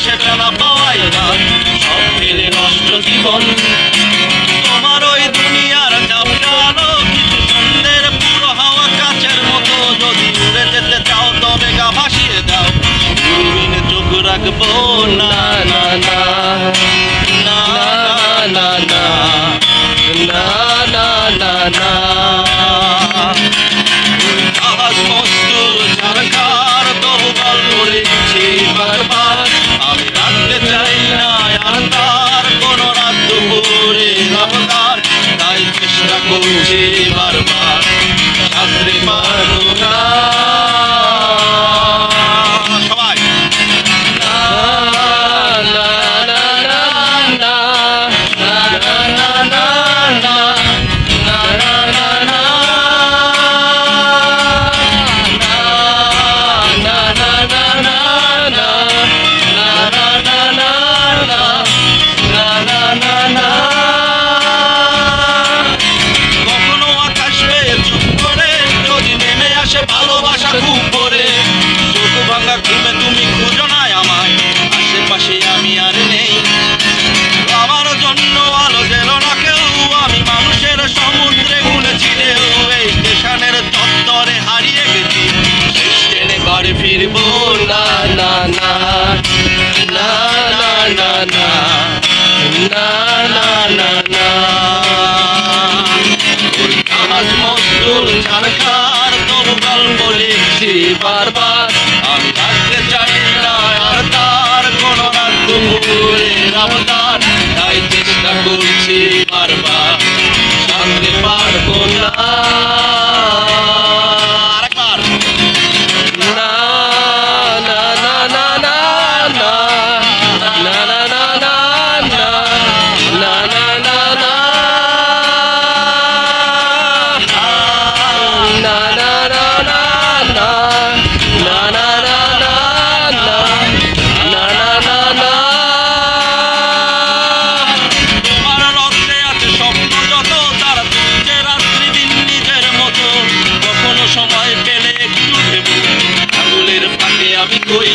সেটা না পাওয়াই ভাগ, সব ফেলে নষ্ট জীবন। তোমার ওই দুনিয়ার চাপটা আলো কিছু সন্ধ্যের পুরো হাওয়া কাছের মতো, যদি উড়ে যেতে চাও তবে গা ভাসিয়ে দাও, দূরবীনে চোখ রাখবো না না না না না না না না না না। জাহাজ মস্তুল ঝাড়খার তবু গল্প লিখছি বারবার, আমি রাখতে চাই না আর তার কোন রাত দুপুরে রফতার, তাই চেষ্টা করছি বারবার সাথে পারবো না। সবাই না না না না না না না না না ভালোবাসা খুব করে চোখ ভাঙা ঘুমে তুমি খুঁজো না আমায়, আশেপাশে আমি আর নেই, আমার জন্য আলো জেল না কেউ, আমি মানুষের সমুদ্রে ভুলেছি ঢেউ, এই স্টেশনের চত্বরে হারিয়ে গেছি, শেষ ট্রেনে বাড়ি ফিরবো না না না না না না না না না না না। ওই জাহাজ মস্তুল ঝাড়খার তবু গল্প লিখছি বারবার, আমি রাখতে চাই না আর তার কোন রাত দুপুরের অবতার, তাই চেষ্টা করছি বারবার সাথে পারবো না। আরেকবার না না না না না না না না না না না না না না সময় পেলে একটু ভেবো আঙুলের ফাঁকে আমি কই